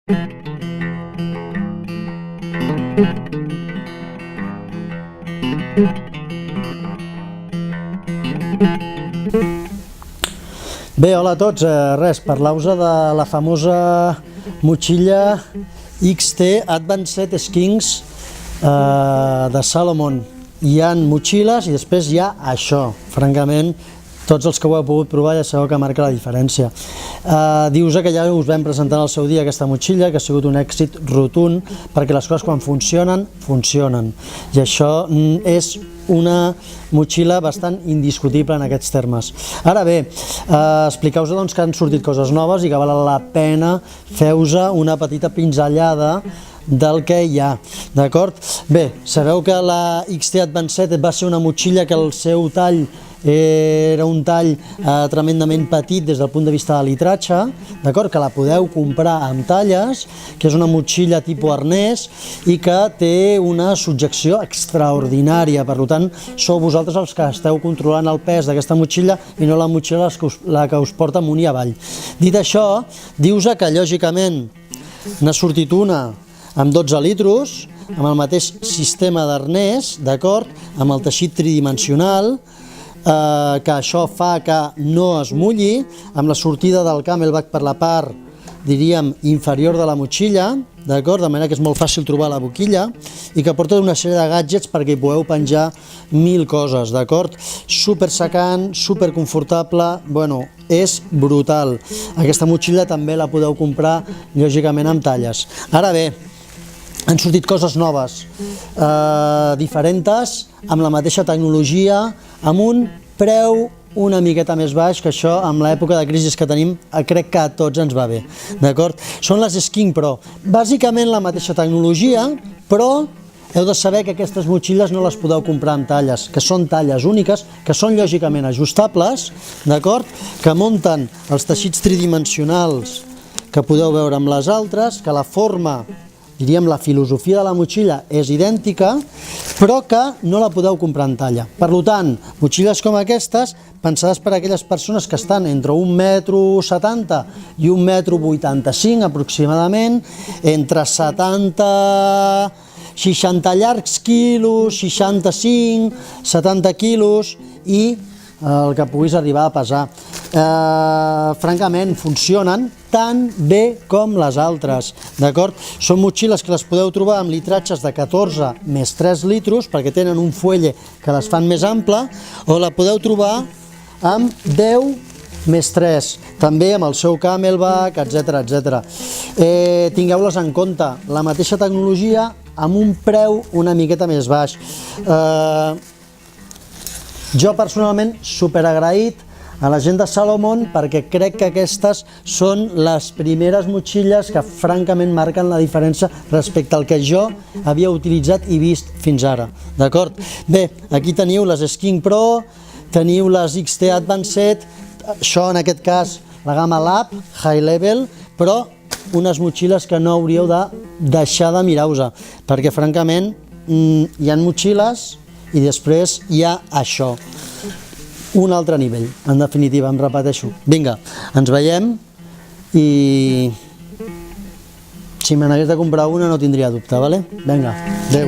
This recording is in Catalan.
Bé, hola a tots. Res, parlar-vos de la famosa motxilla XT Advanced Skins de Salomon. Hi ha motxilles i després hi ha això. Francament, tots els que ho heu pogut provar ja sabeu que marca la diferència. Dius que ja us vam presentar al seu dia aquesta motxilla, que ha sigut un èxit rotund, perquè les coses quan funcionen, funcionen. I això és una motxilla bastant indiscutible en aquests termes. Ara bé, expliqueu-vos que han sortit coses noves i que val la pena fer-vos una petita pinzellada del que hi ha, d'acord? Bé, sabeu que la XT Advanced va ser una motxilla que el seu tall era un tall tremendament petit des del punt de vista de litratge, d'acord? Que la podeu comprar amb talles, que és una motxilla tipus arnès i que té una subjecció extraordinària, per tant, sou vosaltres els que esteu controlant el pes d'aquesta motxilla i no la motxilla la que us porta amunt i avall. Dit això, dius que lògicament n'ha sortit una amb 12 litros, amb el mateix sistema d'arnès, d'acord? Amb el teixit tridimensional, que això fa que no es mulli, amb la sortida del camelback per la part, diríem, inferior de la motxilla, d'acord? De manera que és molt fàcil trobar la boquilla i que porta una sèrie de gadgets perquè hi podeu penjar 1000 coses, d'acord? Super secant, super confortable, bueno, és brutal. Aquesta motxilla també la podeu comprar, lògicament, amb talles. Ara bé, han sortit coses noves, diferents, amb la mateixa tecnologia, amb un preu una miqueta més baix, que això, amb l'època de crisi que tenim, crec que a tots ens va bé, d'acord? Són les Skin Pro, bàsicament la mateixa tecnologia, però heu de saber que aquestes motxilles no les podeu comprar amb talles, que són talles úniques, que són lògicament ajustables, d'acord? Que munten els teixits tridimensionals que podeu veure amb les altres, que la forma, diríem, la filosofia de la motxilla és idèntica, però que no la podeu comprar en talla. Per tant, motxilles com aquestes, pensades per a aquelles persones que estan entre 1,70 m i 1,85 m aproximadament, entre 70, 60 llargs quilos, 65, 70 quilos i el que puguis arribar a pesar. Francament, funcionen tan bé com les altres, d'acord? Són motxilles que les podeu trobar amb litratges de 14 més 3 litros, perquè tenen un fuelle que les fan més ample, o la podeu trobar amb 10 més 3, també amb el seu camelback, etc. Tingueu-les en compte, la mateixa tecnologia amb un preu una miqueta més baix. Jo personalment superagraït a la gent de Salomon perquè crec que aquestes són les primeres motxilles que francament marquen la diferència respecte al que jo havia utilitzat i vist fins ara, d'acord? Bé, aquí teniu les Skin Pro, teniu les XT Advanced, això en aquest cas la gamma Lab, High Level, però unes motxilles que no hauríeu de deixar de mirar-vos, perquè francament hi ha motxilles i després hi ha això, un altre nivell, en definitiva, em repeteixo. Vinga, ens veiem i si me n'hagués de comprar una no tindria dubte, vale? Vinga, adeu.